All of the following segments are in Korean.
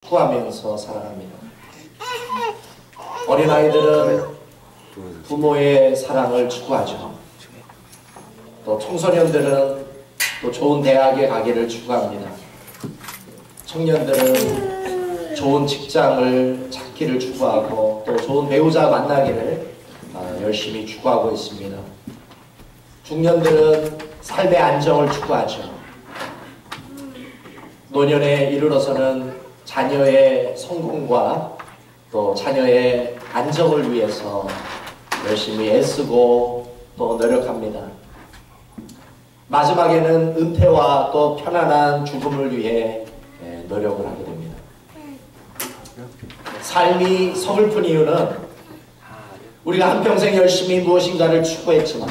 추구하면서 살아갑니다. 어린아이들은 부모의 사랑을 추구하죠. 또 청소년들은 또 좋은 대학에 가기를 추구합니다. 청년들은 좋은 직장을 찾기를 추구하고 또 좋은 배우자 만나기를 열심히 추구하고 있습니다. 중년들은 삶의 안정을 추구하죠. 노년에 이르러서는 자녀의 성공과 또 자녀의 안정을 위해서 열심히 애쓰고 또 노력합니다. 마지막에는 은퇴와 또 편안한 죽음을 위해 노력을 하게 됩니다. 삶이 서글픈 이유는 우리가 한평생 열심히 무엇인가를 추구했지만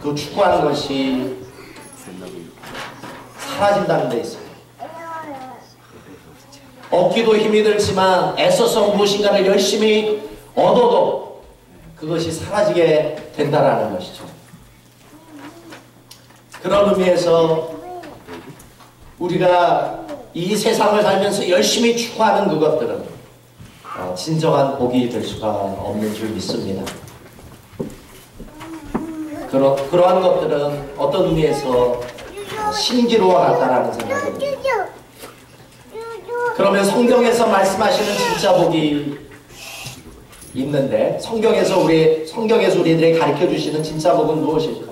그 추구하는 것이 사라진다는 데 있어요. 얻기도 힘이 들지만 애써서 무엇인가를 열심히 얻어도 그것이 사라지게 된다라는 것이죠. 그런 의미에서 우리가 이 세상을 살면서 열심히 추구하는 그것들은 진정한 복이 될 수가 없는 줄 믿습니다. 그러한 것들은 어떤 의미에서 신기루와 같다라는 생각이 듭니다. 그러면 성경에서 말씀하시는 진짜 복이 있는데 성경에서 우리들에게 가르쳐 주시는 진짜 복은 무엇일까요?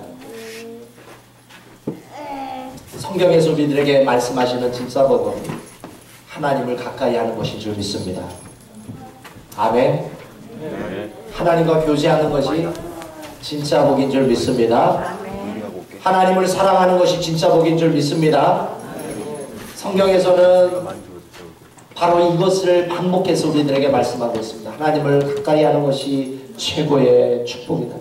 성경에서 우리들에게 말씀하시는 진짜 복은 하나님을 가까이 하는 것인 줄 믿습니다. 아멘. 하나님과 교제하는 것이 진짜 복인 줄 믿습니다. 하나님을 사랑하는 것이 진짜 복인 줄 믿습니다. 성경에서는 바로 이것을 반복해서 우리들에게 말씀하고 있습니다. 하나님을 가까이 하는 것이 최고의 축복이다.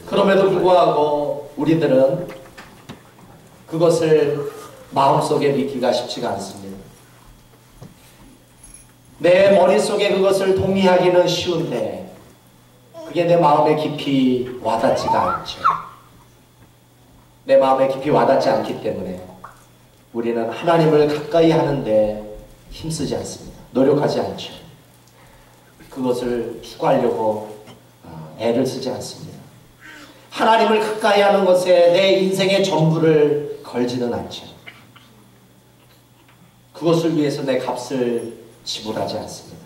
그럼에도 불구하고 우리들은 그것을 마음속에 믿기가 쉽지가 않습니다. 내 머릿속에 그것을 동의하기는 쉬운데 그게 내 마음에 깊이 와닿지가 않죠. 내 마음에 깊이 와닿지 않기 때문에 우리는 하나님을 가까이 하는데 힘쓰지 않습니다. 노력하지 않죠. 그것을 추구하려고 애를 쓰지 않습니다. 하나님을 가까이 하는 것에 내 인생의 전부를 걸지는 않죠. 그것을 위해서 내 값을 지불하지 않습니다.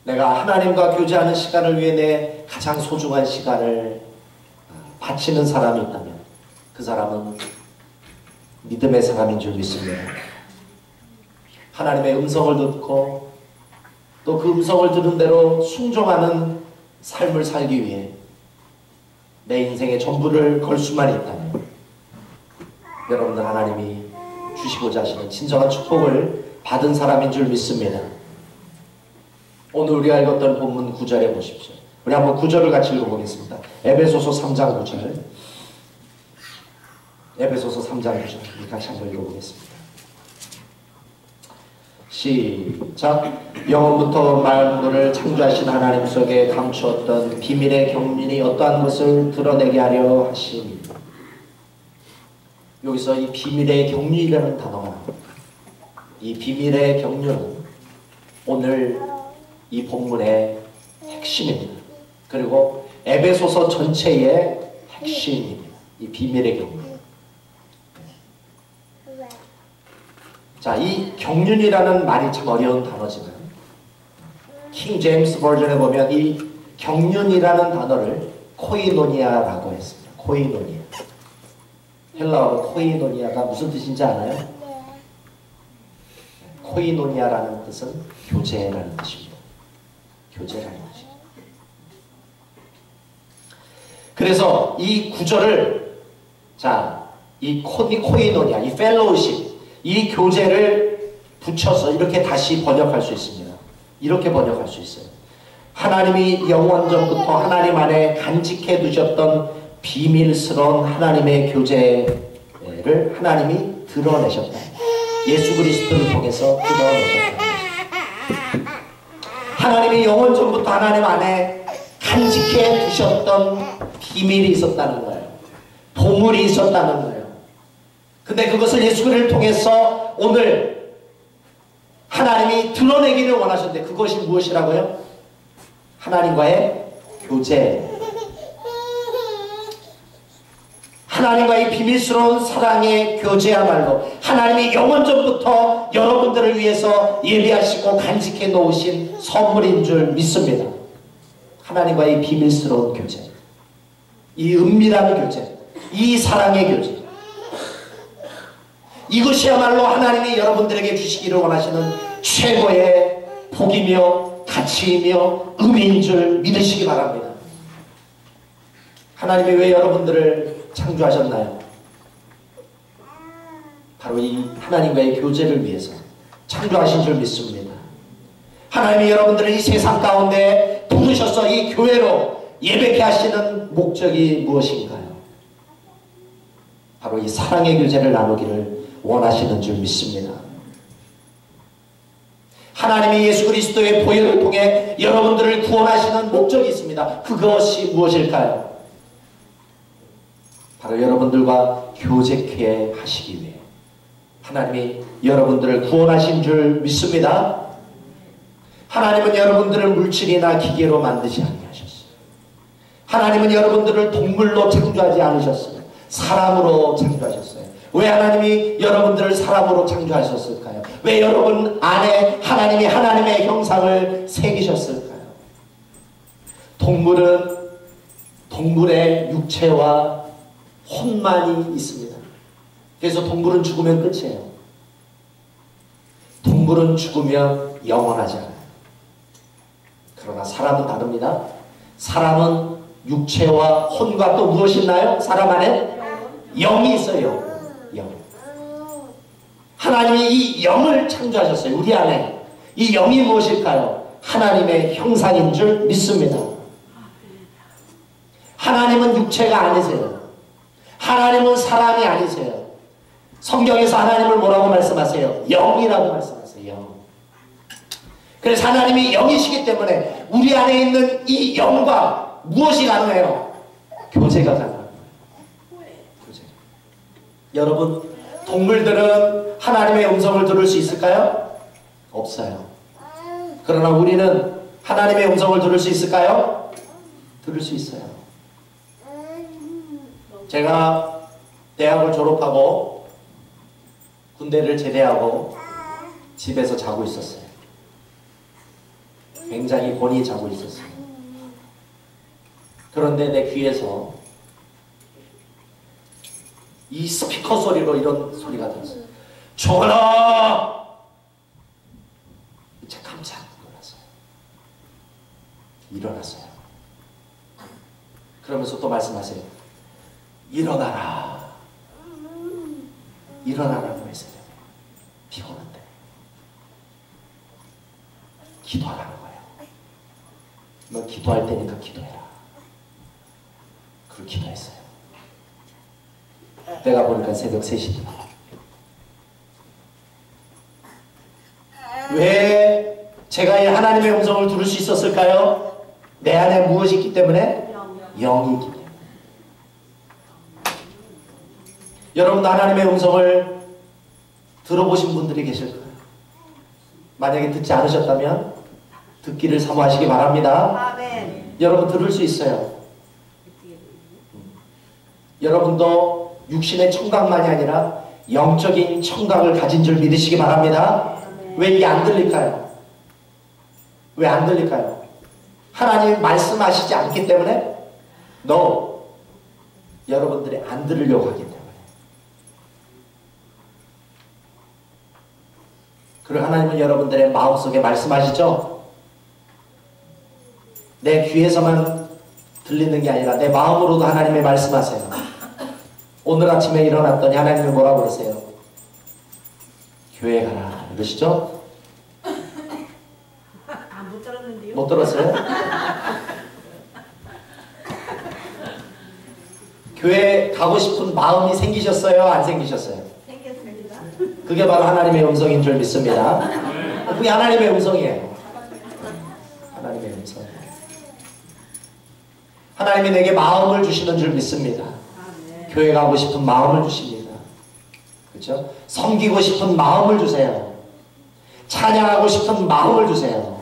내가 하나님과 교제하는 시간을 위해 내 가장 소중한 시간을 바치는 사람이 있다면 그 사람은 믿음의 사람인 줄 믿습니다. 하나님의 음성을 듣고 또 그 음성을 들은 대로 순종하는 삶을 살기 위해 내 인생의 전부를 걸 수만 있다면 여러분들 하나님이 주시고자 하시는 진정한 축복을 받은 사람인 줄 믿습니다. 오늘 우리가 읽었던 본문 9절에 보십시오. 우리 한번 9절을 같이 읽어보겠습니다. 에베소서 3장 9절. 에베소서 3장 9절 같이 한번 읽어보겠습니다. 시작. 영원부터 만물을 창조하신 하나님 속에 감추었던 비밀의 경륜이 어떠한 것을 드러내게 하려 하시니. 여기서 이 비밀의 경륜이라는 단어가 나옵니다. 이 비밀의 경륜은 오늘 이 본문의 핵심입니다. 그리고 에베소서 전체의 핵심입니다. 이 비밀의 경륜. 자, 이 경륜이라는 말이 참 어려운 단어지만 킹 제임스 버전에 보면 이 경륜이라는 단어를 코이노니아라고 했습니다. 코이노니아. 헬라어로 코이노니아가 무슨 뜻인지 아나요? 코이노니아라는 뜻은 교제라는 뜻입니다. 교제라는 뜻입니다. 그래서 이 구절을 이 코이노니아, 이 펠로우십, 이 교제를 붙여서 이렇게 다시 번역할 수 있습니다. 이렇게 번역할 수 있어요. 하나님이 영원전부터 하나님 안에 간직해 두셨던 비밀스러운 하나님의 교제를 하나님이 드러내셨다. 예수 그리스도를 통해서 드러내셨다. 하나님이 영원전부터 하나님 안에 간직해 두셨던 비밀이 있었다는 거예요. 보물이 있었다는 거예요. 근데 그것을 예수 그리스도를 통해서 오늘 하나님이 드러내기를 원하셨는데 그것이 무엇이라고요? 하나님과의 교제. 하나님과의 비밀스러운 사랑의 교제야말로 하나님이 영원전부터 여러분들을 위해서 예비하시고 간직해 놓으신 선물인 줄 믿습니다. 하나님과의 비밀스러운 교제, 이 은밀한 교제, 이 사랑의 교제, 이것이야말로 하나님이 여러분들에게 주시기를 원하시는 최고의 복이며 가치이며 의미인 줄 믿으시기 바랍니다. 하나님이 왜 여러분들을 창조하셨나요? 바로 이 하나님과의 교제를 위해서 창조하신 줄 믿습니다. 하나님이 여러분들을 이 세상 가운데 부르셔서 이 교회로 예배케 하시는 목적이 무엇인가요? 바로 이 사랑의 교제를 나누기를 원하시는 줄 믿습니다. 하나님이 예수 그리스도의 보혈을 통해 여러분들을 구원하시는 목적이 있습니다. 그것이 무엇일까요? 바로 여러분들과 교제케 하시기 위해 하나님이 여러분들을 구원하신 줄 믿습니다. 하나님은 여러분들을 물질이나 기계로 만드지 아니하셨어요. 하나님은 여러분들을 동물로 창조하지 않으셨어요. 사람으로 창조하셨어요. 왜 하나님이 여러분들을 사람으로 창조하셨을까요? 왜 여러분 안에 하나님이 하나님의 형상을 새기셨을까요? 동물은 동물의 육체와 혼만이 있습니다. 그래서 동물은 죽으면 끝이에요. 동물은 죽으면 영원하지 않아요. 그러나 사람은 다릅니다. 사람은 육체와 혼과 또 무엇이 있나요? 사람 안에 영이 있어요. 영. 하나님이 이 영을 창조하셨어요. 우리 안에. 이 영이 무엇일까요? 하나님의 형상인 줄 믿습니다. 하나님은 육체가 아니세요. 하나님은 사람이 아니세요. 성경에서 하나님을 뭐라고 말씀하세요? 영이라고 말씀하세요. 영. 그래서 하나님이 영이시기 때문에 우리 안에 있는 이 영과 무엇이 가능해요? 교제가 가능합니다. 교제. 여러분, 동물들은 하나님의 음성을 들을 수 있을까요? 없어요. 그러나 우리는 하나님의 음성을 들을 수 있을까요? 들을 수 있어요. 제가 대학을 졸업하고 군대를 제대하고 집에서 자고 있었어요. 굉장히 곤히 자고 있었어요. 그런데 내 귀에서 이 스피커 소리로 이런 소리가 들었어요. 전하! 제가 깜짝 일어났어요. 그러면서 또 말씀하세요. 일어나라. 일어나라고 했어요. 피곤한데. 기도하라는 거예요. 너 기도할 테니까 기도해라. 그걸 기도했어요. 때가 보니까 새벽 3시더라. 왜 제가 이 하나님의 음성을 들을 수 있었을까요? 내 안에 무엇이 있기 때문에? 영이 있기 때문에. 여러분도 하나님의 음성을 들어보신 분들이 계실까요? 만약에 듣지 않으셨다면 듣기를 사모하시기 바랍니다. 아멘. 여러분 들을 수 있어요. 여러분도 육신의 청각만이 아니라 영적인 청각을 가진 줄 믿으시기 바랍니다. 아멘. 왜 이게 안 들릴까요? 왜 안 들릴까요? 하나님이 말씀하시지 않기 때문에? No. 여러분들이 안 들으려고 하기 때문에. 그리고 하나님은 여러분들의 마음속에 말씀하시죠? 내 귀에서만 들리는 게 아니라 내 마음으로도 하나님이 말씀하세요. 오늘 아침에 일어났더니 하나님이 뭐라고 그러세요? 교회 가라 그러시죠? 못 들었는데요? 못 들었어요? 교회 가고 싶은 마음이 생기셨어요? 안 생기셨어요? 생겼습니다. 그게 바로 하나님의 음성인 줄 믿습니다. 그게 하나님의 음성이에요. 하나님의 음성. 하나님이 내게 마음을 주시는 줄 믿습니다. 교회 가고 싶은 마음을 주십니다. 그렇죠? 섬기고 싶은 마음을 주세요. 찬양하고 싶은 마음을 주세요.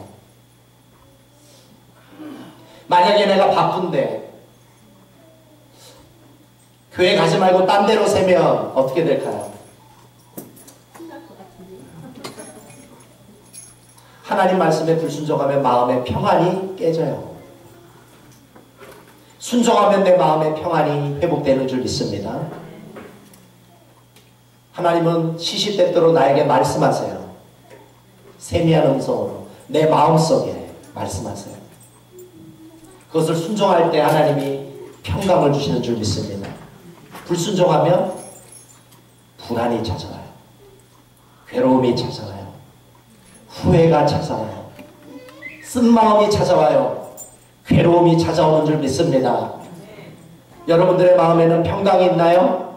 만약에 내가 바쁜데 교회 가지 말고 딴 데로 새면 어떻게 될까요? 하나님 말씀에 불순종하면 마음의 평안이 깨져요. 순종하면 내 마음의 평안이 회복되는 줄 믿습니다. 하나님은 시시때때로 나에게 말씀하세요. 세미한 음성으로 내 마음속에 말씀하세요. 그것을 순종할 때 하나님이 평강을 주시는 줄 믿습니다. 불순종하면 불안이 찾아와요. 괴로움이 찾아와요. 후회가 찾아와요. 쓴마음이 찾아와요. 괴로움이 찾아오는 줄 믿습니다. 여러분들의 마음에는 평강이 있나요?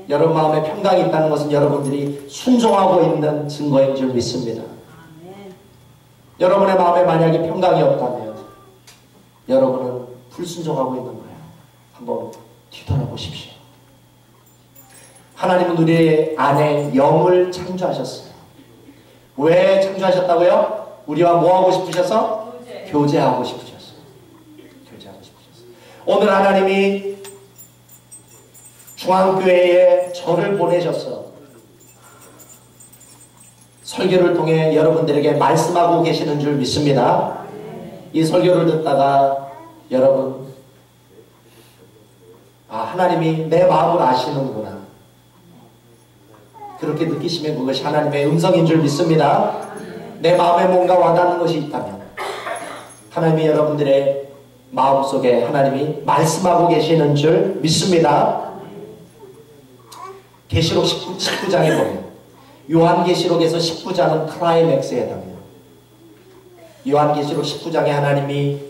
여러분 마음에 평강이 있다는 것은 여러분들이 순종하고 있는 증거인 줄 믿습니다. 여러분의 마음에 만약에 평강이 없다면 여러분은 불순종하고 있는 거예요. 한번 뒤돌아보십시오. 하나님은 우리 안에 영을 창조하셨어요. 왜 창조하셨다고요? 우리와 뭐하고 싶으셔서? 교제하고 싶으셨어요. 교제하고 싶으셨어요. 오늘 하나님이 중앙교회에 저를 보내셨어요. 설교를 통해 여러분들에게 말씀하고 계시는 줄 믿습니다. 이 설교를 듣다가 여러분, 하나님이 내 마음을 아시는구나, 그렇게 느끼시면 그것이 하나님의 음성인 줄 믿습니다. 내 마음에 뭔가 와닿는 것이 있다면 하나님이 여러분들의 마음속에 하나님이 말씀하고 계시는 줄 믿습니다. 계시록 19장에 보면 요한계시록에서 19장은 클라이맥스에 해당해요. 요한계시록 19장에 하나님이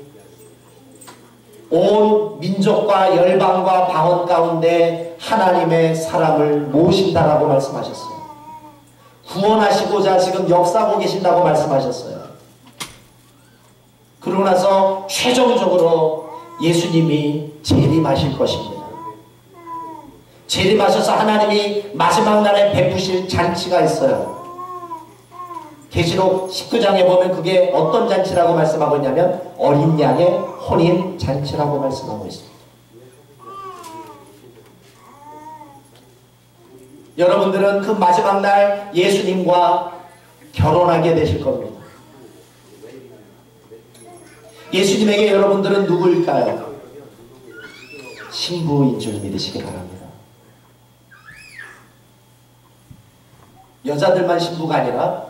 온 민족과 열방과 방언 가운데 하나님의 사람을 모으신다라고 말씀하셨어요. 구원하시고자 지금 역사하고 계신다고 말씀하셨어요. 그러고 나서 최종적으로 예수님이 재림하실 것입니다. 재림하셔서 하나님이 마지막 날에 베푸실 잔치가 있어요. 계시록 19장에 보면 그게 어떤 잔치라고 말씀하고 있냐면 어린 양의 혼인 잔치라고 말씀하고 있습니다. 여러분들은 그 마지막 날 예수님과 결혼하게 되실 겁니다. 예수님에게 여러분들은 누구일까요? 신부인 줄 믿으시기 바랍니다. 여자들만 신부가 아니라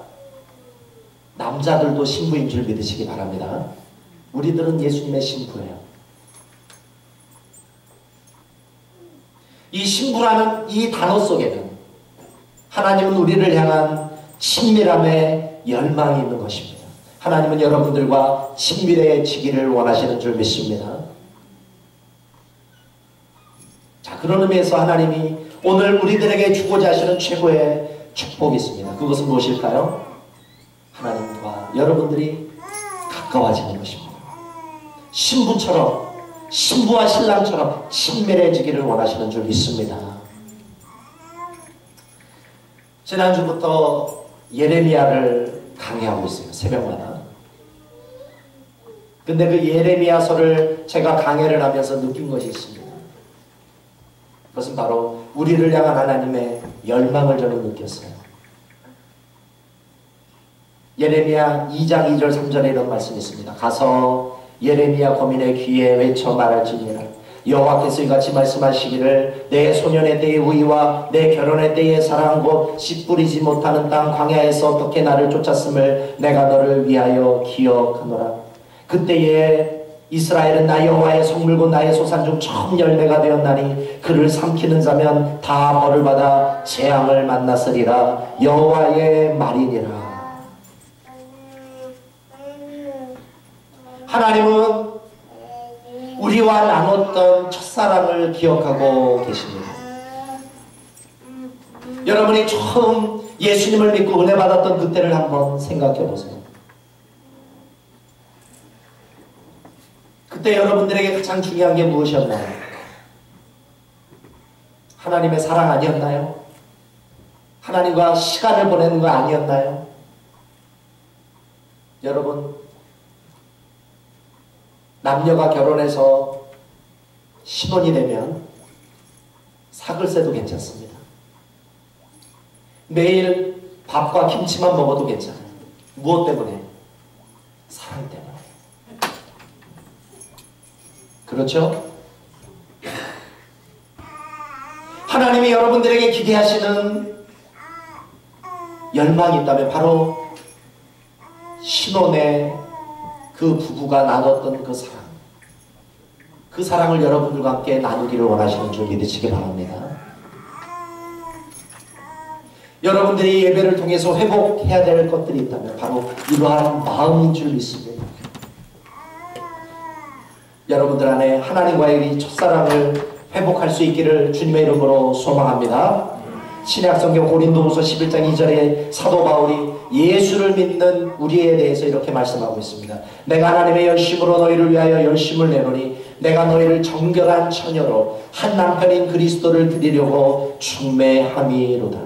남자들도 신부인 줄 믿으시기 바랍니다. 우리들은 예수님의 신부예요. 이 신부라는 이 단어 속에는 하나님은 우리를 향한 친밀함의 열망이 있는 것입니다. 하나님은 여러분들과 친밀해지기를 원하시는 줄 믿습니다. 자, 그런 의미에서 하나님이 오늘 우리들에게 주고자 하시는 최고의 축복이 있습니다. 그것은 무엇일까요? 하나님과 여러분들이 가까워지는 것입니다. 신부처럼, 신부와 신랑처럼 친밀해지기를 원하시는 줄 믿습니다. 지난주부터 예레미야를 강의하고 있어요. 새벽마다. 근데 그 예레미야서를 제가 강의를 하면서 느낀 것이 있습니다. 그것은 바로 우리를 향한 하나님의 열망을 저는 느꼈어요. 예레미야 2장 2절 3절에 이런 말씀이 있습니다. 가서 예레미야 거민의 귀에 외쳐 말할지니라. 여호와께서 이같이 말씀하시기를 내 소년의 때의 우위와 내 결혼의 때의 사랑 곧 씨 뿌리지 못하는 땅 광야에서 어떻게 나를 쫓았음을 내가 너를 위하여 기억하노라. 그때에 이스라엘은 나 여호와의 성물고 나의 소산 중 처음 열매가 되었나니 그를 삼키는 자면 다 벌을 받아 재앙을 만났으리라. 여호와의 말이니라. 하나님은 우리와 나눴던 첫사랑을 기억하고 계십니다. 여러분이 처음 예수님을 믿고 은혜 받았던 그때를 한번 생각해 보세요. 그때 여러분들에게 가장 중요한 게 무엇이었나요? 하나님의 사랑 아니었나요? 하나님과 시간을 보내는 거 아니었나요? 여러분, 남녀가 결혼해서 신혼이 되면 사글세도 괜찮습니다. 매일 밥과 김치만 먹어도 괜찮아요. 무엇 때문에? 사랑 때문에. 그렇죠? 하나님이 여러분들에게 기대하시는 열망이 있다면 바로 신혼의 그 부부가 나눴던 그 사랑, 그 사랑을 여러분들과 함께 나누기를 원하시는 줄 믿으시기 바랍니다. 여러분들이 예배를 통해서 회복해야 될 것들이 있다면 바로 이러한 마음인 줄 믿습니다. 여러분들 안에 하나님과의 이 첫사랑을 회복할 수 있기를 주님의 이름으로 소망합니다. 신약성경 고린도후서 11장 2절에 사도 바울이 예수를 믿는 우리에 대해서 이렇게 말씀하고 있습니다. 내가 하나님의 열심으로 너희를 위하여 열심을 내노니 내가 너희를 정결한 처녀로 한 남편인 그리스도를 드리려고 충매함이로다.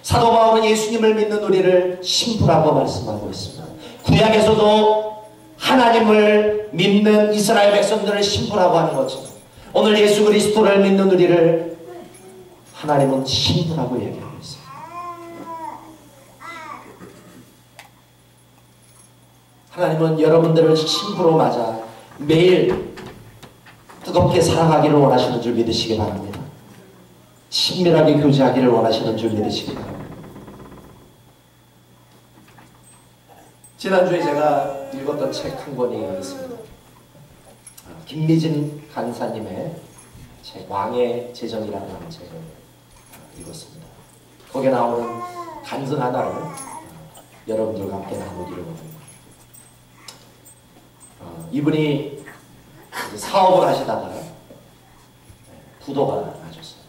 사도 바울은 예수님을 믿는 우리를 신부라고 말씀하고 있습니다. 구약에서도 하나님을 믿는 이스라엘 백성들을 신부라고 하는 것처럼 오늘 예수 그리스도를 믿는 우리를 하나님은 신부라고 얘기하고 있습니다. 하나님은 여러분들을 신부로 맞아 매일 뜨겁게 사랑하기를 원하시는 줄 믿으시기 바랍니다. 친밀하게 교제하기를 원하시는 줄 믿으시기 바랍니다. 지난주에 제가 읽었던 책 한 권이 있습니다. 김미진 간사님의 책 왕의 재정이라는 책을 읽었습니다. 거기에 나오는 간증 하나를 여러분들과 함께 나누기를 원합니다. 이분이 사업을 하시다가 부도가 나셨어요.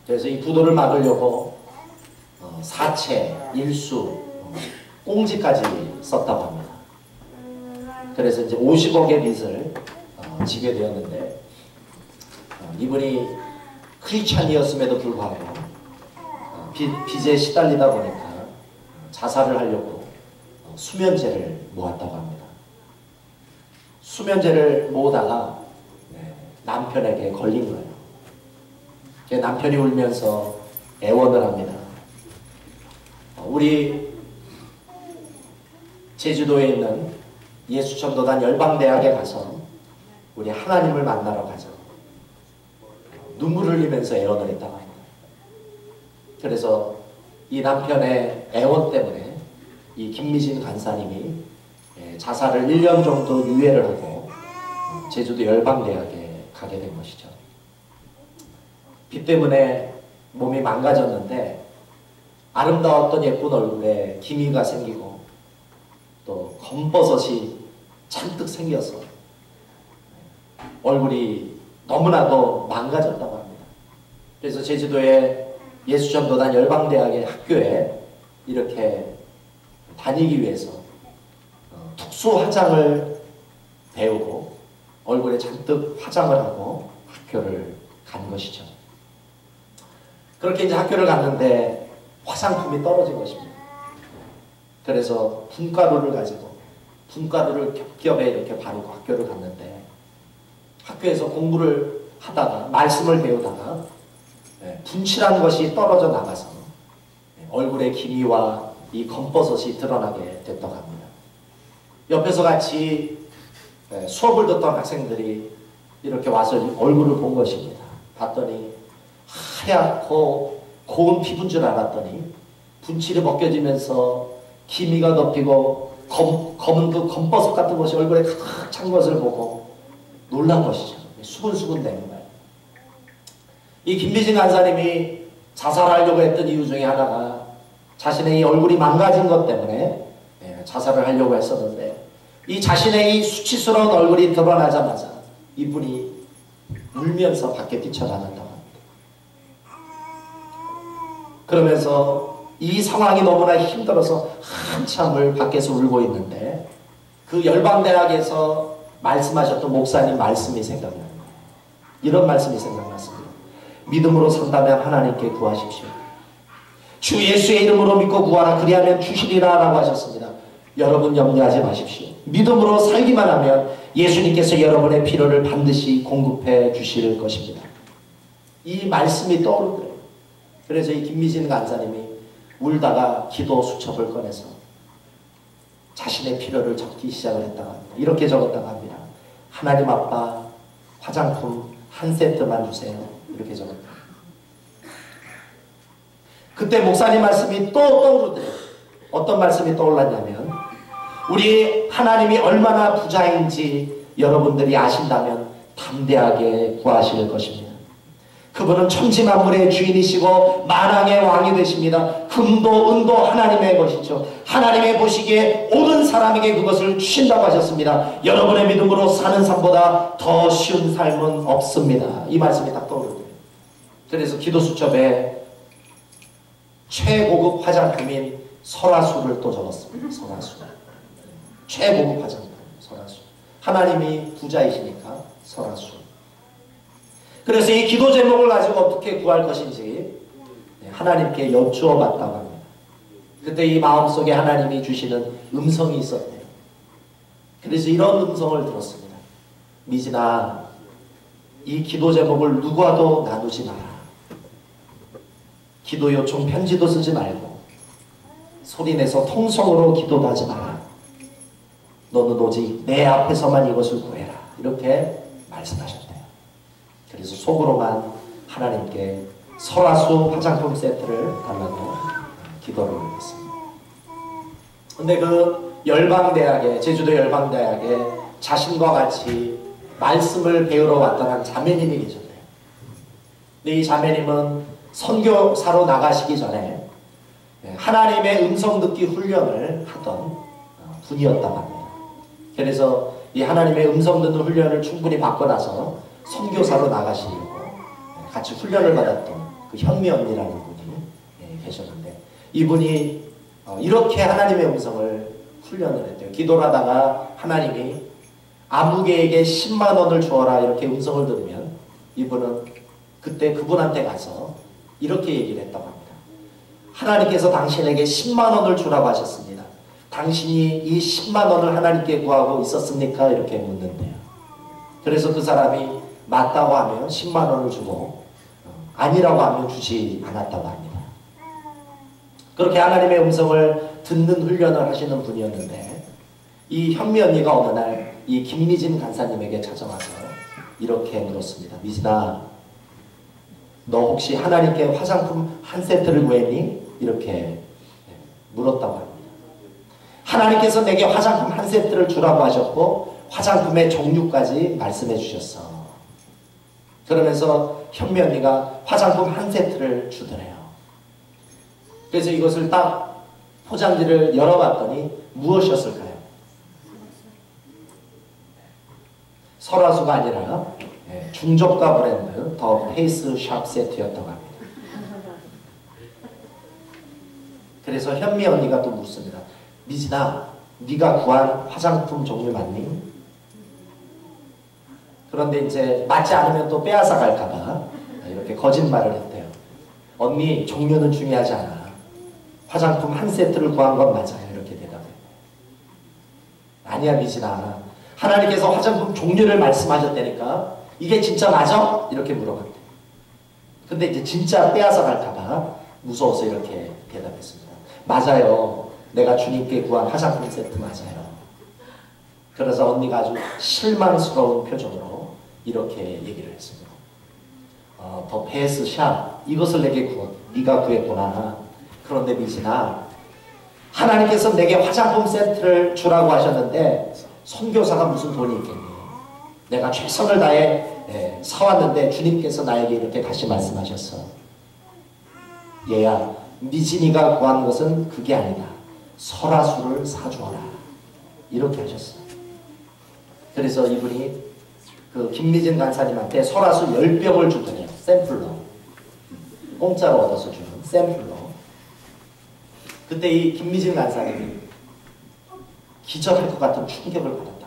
그래서 이 부도를 막으려고 사채, 일수, 꽁지까지 썼다고 합니다. 그래서 이제 50억의 빚을 지게 되었는데 이분이 크리스찬이었음에도 불구하고 빚에 시달리다 보니까 자살을 하려고 수면제를 모았다고 합니다. 수면제를 모으다가 남편에게 걸린 거예요. 남편이 울면서 애원을 합니다. 우리 제주도에 있는 예수전도단 열방대학에 가서 우리 하나님을 만나러 가자. 눈물을 흘리면서 애원을 했다고 합니다. 그래서 이 남편의 애원 때문에 이 김미진 간사님이 자살을 1년 정도 유예를 하고 제주도 열방대학에 가게 된 것이죠. 빚 때문에 몸이 망가졌는데 아름다웠던 예쁜 얼굴에 기미가 생기고 또 검버섯이 잔뜩 생겨서 얼굴이 너무나도 망가졌다고 합니다. 그래서 제주도의 예수전도단 열방대학의 학교에 이렇게 다니기 위해서 특수 화장을 배우고 얼굴에 잔뜩 화장을 하고 학교를 간 것이죠. 그렇게 이제 학교를 갔는데 화장품이 떨어진 것입니다. 그래서 분가루를 가지고 분가루를 겹겹에 이렇게 바르고 학교를 갔는데 학교에서 공부를 하다가 말씀을 배우다가 분칠한 것이 떨어져 나가서 얼굴에 기미와 이 검버섯이 드러나게 됐다고 합니다. 옆에서 같이 수업을 듣던 학생들이 이렇게 와서 얼굴을 본 것입니다. 봤더니 하얗고 고운 피부인 줄 알았더니 분칠이 벗겨지면서 기미가 덮이고 검은 그 검버섯 같은 것이 얼굴에 가득 찬 것을 보고 놀란 것이죠. 수근수근 되는 거예요. 이 김미진 간사님이 자살하려고 했던 이유 중에 하나가 자신의 이 얼굴이 망가진 것 때문에 자살을 하려고 했었는데 이 자신의 이 수치스러운 얼굴이 드러나자마자 이분이 울면서 밖에 뛰쳐나갔다고 합니다. 그러면서 이 상황이 너무나 힘들어서 한참을 밖에서 울고 있는데 그 열방대학에서 말씀하셨던 목사님 말씀이 생각나는 거예요. 이런 말씀이 생각났습니다. 믿음으로 산다면 하나님께 구하십시오. 주 예수의 이름으로 믿고 구하라. 그리하면 주시리라 라고 하셨습니다. 여러분 염려하지 마십시오. 믿음으로 살기만 하면 예수님께서 여러분의 필요를 반드시 공급해 주실 것입니다. 이 말씀이 떠오르더래요. 그래서 이 김미진 간사님이 울다가 기도 수첩을 꺼내서 자신의 필요를 적기 시작을 했다고 합니다. 이렇게 적었다고 합니다. 하나님 아빠 화장품 한 세트만 주세요. 이렇게 적었다. 그때 목사님 말씀이 또 떠오르더래요. 어떤 말씀이 떠올랐냐면 우리 하나님이 얼마나 부자인지 여러분들이 아신다면 담대하게 구하실 것입니다. 그분은 천지만물의 주인이시고 만왕의 왕이 되십니다. 금도 은도 하나님의 것이죠. 하나님의 보시기에 옳은 사람에게 그것을 주신다고 하셨습니다. 여러분의 믿음으로 사는 삶보다 더 쉬운 삶은 없습니다. 이 말씀이 딱 떠오르네요. 그래서 기도수첩에 최고급 화장품인 설화수를 또 적었습니다. 설화수. 최고급 화장품 설화수. 하나님이 부자이시니까 설화수. 그래서 이 기도 제목을 가지고 어떻게 구할 것인지 하나님께 여쭈어 봤다고 합니다. 그때 이 마음속에 하나님이 주시는 음성이 있었대요. 그래서 이런 음성을 들었습니다. 미진아, 이 기도 제목을 누구와도 나누지 마라. 기도 요청 편지도 쓰지 말고 소리내서 통성으로 기도도 하지 마라. 너는 오직 내 앞에서만 이것을 구해라. 이렇게 말씀하셨대요. 그래서 속으로만 하나님께 설화수 화장품 세트를 달라고 기도를 했습니다. 근데 그 열방대학에, 제주도 열방대학에 자신과 같이 말씀을 배우러 왔던 한 자매님이 계셨대요. 근데 이 자매님은 선교사로 나가시기 전에 하나님의 음성 듣기 훈련을 하던 분이었다고 합니다. 그래서 이 하나님의 음성 듣는 훈련을 충분히 받고 나서 선교사로 나가시려고 같이 훈련을 받았던 그 현미 언니라는 분이 계셨는데 이분이 이렇게 하나님의 음성을 훈련을 했대요. 기도를 하다가 하나님이 아무개에게 10만 원을 주어라 이렇게 음성을 들으면 이분은 그때 그분한테 가서 이렇게 얘기를 했다고 합니다. 하나님께서 당신에게 10만 원을 주라고 하셨습니다. 당신이 이 10만 원을 하나님께 구하고 있었습니까? 이렇게 묻는데요. 그래서 그 사람이 맞다고 하면 10만 원을 주고 아니라고 하면 주지 않았다고 합니다. 그렇게 하나님의 음성을 듣는 훈련을 하시는 분이었는데 이 현미 언니가 어느 날 이 김미진 간사님에게 찾아와서 이렇게 물었습니다. 미진아, 너 혹시 하나님께 화장품 한 세트를 구했니? 이렇게 물었다고 합니다. 하나님께서 내게 화장품 한 세트를 주라고 하셨고 화장품의 종류까지 말씀해 주셨어. 그러면서 현미 언니가 화장품 한 세트를 주더래요. 그래서 이것을 딱 포장지를 열어봤더니 무엇이었을까요? 설화수가 아니라 중저가 브랜드 더 페이스 샵 세트였다고 합니다. 그래서 현미 언니가 또 묻습니다. 미진아, 네가 구한 화장품 종류 맞니? 그런데 이제 맞지 않으면 또 빼앗아 갈까봐 이렇게 거짓말을 했대요. 언니, 종류는 중요하지 않아. 화장품 한 세트를 구한 건 맞아요. 이렇게 대답해요. 아니야 미진아, 하나님께서 화장품 종류를 말씀하셨다니까 이게 진짜 맞아? 이렇게 물어봤대요. 근데 이제 진짜 빼앗아 갈까봐 무서워서 이렇게 대답했습니다. 맞아요. 내가 주님께 구한 화장품 세트 맞아요. 그래서 언니가 아주 실망스러운 표정으로 이렇게 얘기를 했습니다. 더 페이스 샵, 이것을 내게 네가 구했구나. 그런데 미진아, 하나님께서 내게 화장품 세트를 주라고 하셨는데 선교사가 무슨 돈이 있겠니? 내가 최선을 다해 사왔는데 주님께서 나에게 이렇게 다시 말씀하셨어. 얘야, 미진이가 구한 것은 그게 아니다. 설화수를 사주어라. 이렇게 하셨어. 그래서 이분이 그 김미진 간사님한테 설화수 10병을 주더래요. 샘플로. 공짜로 얻어서 주는 샘플로. 그때 이 김미진 간사님이 기절할 것 같은 충격을 받았다고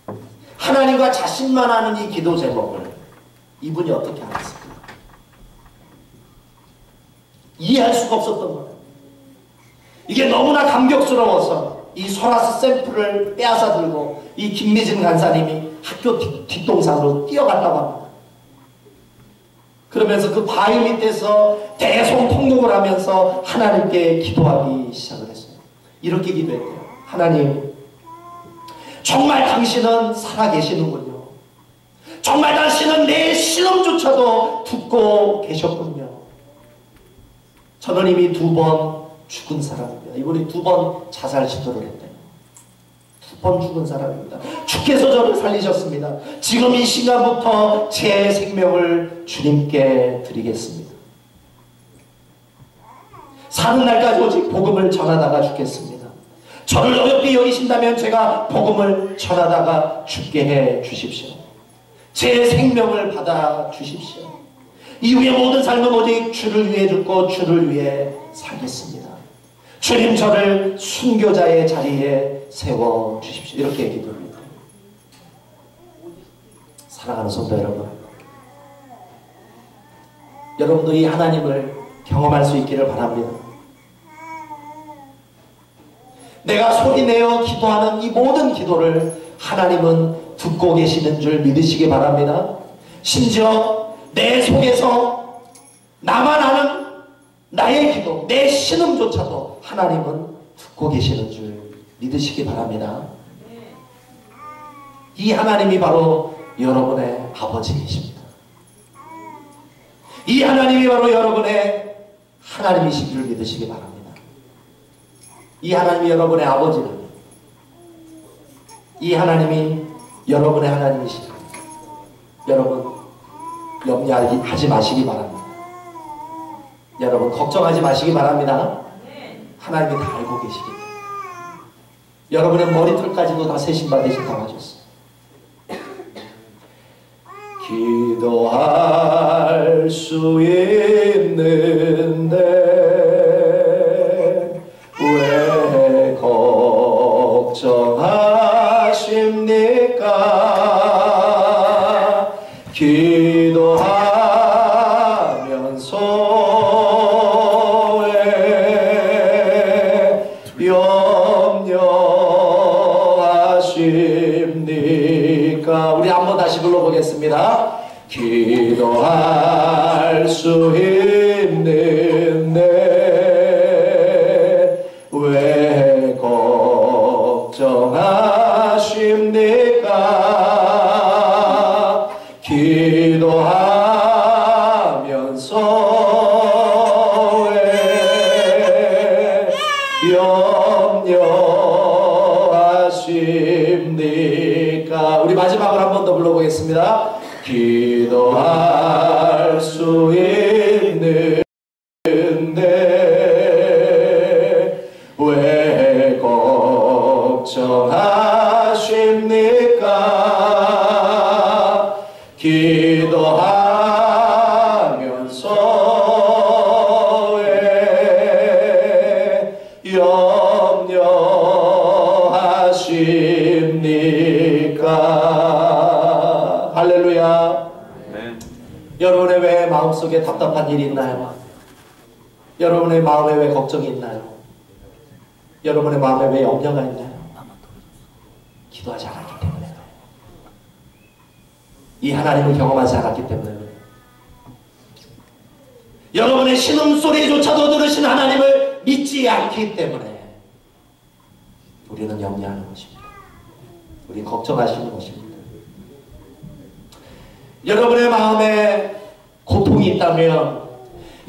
합니다. 하나님과 자신만 아는 이 기도 제목을 이분이 어떻게 알았을까? 이해할 수가 없었던 거예요. 이게 너무나 감격스러워서 이 소라스 샘플을 빼앗아 들고 이 김미진 간사님이 학교 뒷동산으로 뛰어갔다고 합니다. 그러면서 그 바위 밑에서 대성통곡을 하면서 하나님께 기도하기 시작을 했어요. 이렇게 기도했대요. 하나님, 정말 당신은 살아계시는군요. 정말 당신은 내 신음조차도 듣고 계셨군요. 저는 이미 2번 죽은 사람입니다. 이분이 2번 자살 시도를 했대요. 2번 죽은 사람입니다. 주께서 저를 살리셨습니다. 지금 이 시간부터 제 생명을 주님께 드리겠습니다. 사는 날까지 오직 복음을 전하다가 죽겠습니다. 저를 어렵게 여기신다면 제가 복음을 전하다가 죽게 해 주십시오. 제 생명을 받아 주십시오. 이후의 모든 삶은 오직 주를 위해 죽고 주를 위해 살겠습니다. 주님, 저를 순교자의 자리에 세워 주십시오. 이렇게 기도를 합니다. 사랑하는 성도 여러분, 여러분도 이 하나님을 경험할 수 있기를 바랍니다. 내가 소리내어 기도하는 이 모든 기도를 하나님은 듣고 계시는 줄 믿으시기 바랍니다. 심지어 내 속에서 나만 아는 나의 기도, 내 신음조차도 하나님은 듣고 계시는 줄 믿으시기 바랍니다. 이 하나님이 바로 여러분의 아버지이십니다. 이 하나님이 바로 여러분의 하나님이신 줄 믿으시기 바랍니다. 이 하나님이 여러분의 아버지는, 이 하나님이 여러분의 하나님이시다. 여러분, 염려하지 마시기 바랍니다. 여러분, 걱정하지 마시기 바랍니다. 하나님이 다 알고 계시기 때문에. 여러분의 머리털까지도 다 세심받으신다고 하셨어요. 기도할 수 있는데 왜 걱정하십니까? 기도하면서 왜 염려하십니까? 우리 한번 다시 불러보겠습니다. 기도할 수 있는데 왜 걱정하십니까? 기도하면서 왜 염려하십니까? 우리 마지막으로 한 번 더 불러보겠습니다. 기도할 수 있는데 왜 걱정하십니까? 기도하면서 왜 염려하십니까? 할렐루야. 네. 여러분의 왜 마음속에 답답한 일이 있나요? 여러분의 마음에 왜 걱정이 있나요? 여러분의 마음에 왜 염려가 있나요? 기도하지 않았기 때문에. 이 하나님을 경험하지 않았기 때문에. 여러분의 신음소리조차도 들으신 하나님을 믿지 않기 때문에 우리는 염려하는 것입니다. 우리는 걱정하시는 것입니다. 여러분의 마음에 고통이 있다면,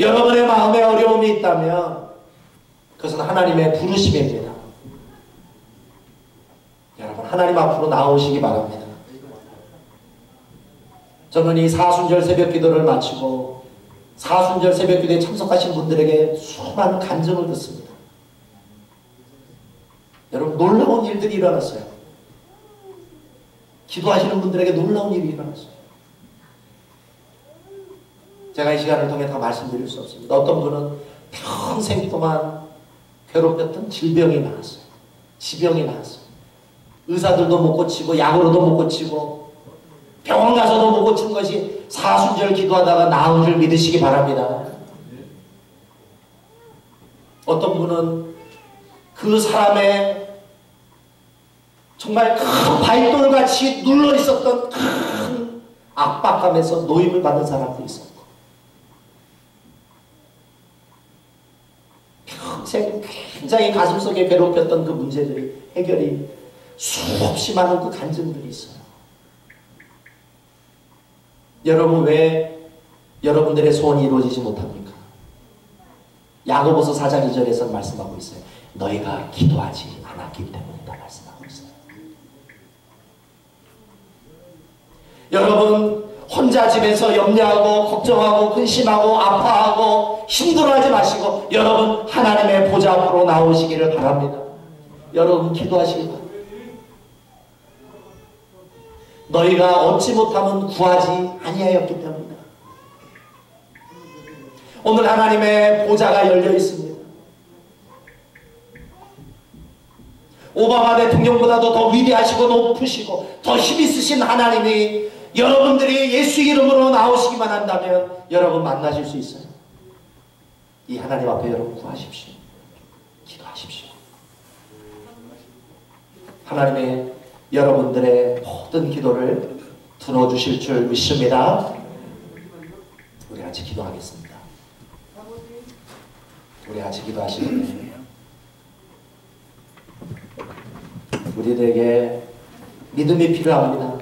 여러분의 마음에 어려움이 있다면 그것은 하나님의 부르심입니다. 여러분, 하나님 앞으로 나오시기 바랍니다. 저는 이 사순절 새벽 기도를 마치고 사순절 새벽 기도에 참석하신 분들에게 수많은 간증을 듣습니다. 여러분, 놀라운 일들이 일어났어요. 기도하시는 분들에게 놀라운 일이 일어났어요. 제가 이 시간을 통해 다 말씀드릴 수 없습니다. 어떤 분은 평생 동안 괴롭혔던 질병이 나왔어요. 지병이 나왔어요. 의사들도 못 고치고 약으로도 못 고치고 병원 가서도 못 고친 것이 사순절 기도하다가 나은 줄 믿으시기 바랍니다. 어떤 분은 그 사람의 정말 큰 발돌같이 눌러 있었던 큰 압박감에서 노임을 받은 사람도 있었고, 평생 굉장히 가슴속에 괴롭혔던 그 문제들이 해결이 수없이 많은 그 간증들이 있어요. 여러분, 왜 여러분들의 소원이 이루어지지 못합니까? 야고보서 4장 2절에서 말씀하고 있어요. 너희가 기도하지 않았기 때문이다 말씀하고 있어요. 여러분, 혼자 집에서 염려하고 걱정하고 근심하고 아파하고 힘들어하지 마시고 여러분 하나님의 보좌 앞으로 나오시기를 바랍니다. 여러분 기도하시기 바랍니다. 너희가 얻지 못하면 구하지 아니하였기 때문이다. 오늘 하나님의 보좌가 열려 있습니다. 오바마 대통령보다도 더 위대하시고 높으시고 더 힘있으신 하나님이 여러분들이 예수 이름으로 나오시기만 한다면 여러분 만나실 수 있어요. 이 하나님 앞에 여러분 구하십시오. 기도하십시오. 하나님의 여러분들의 모든 기도를 들어주실 줄 믿습니다. 우리 같이 기도하겠습니다. 우리 같이 기도하시는데 우리들에게 믿음이 필요합니다.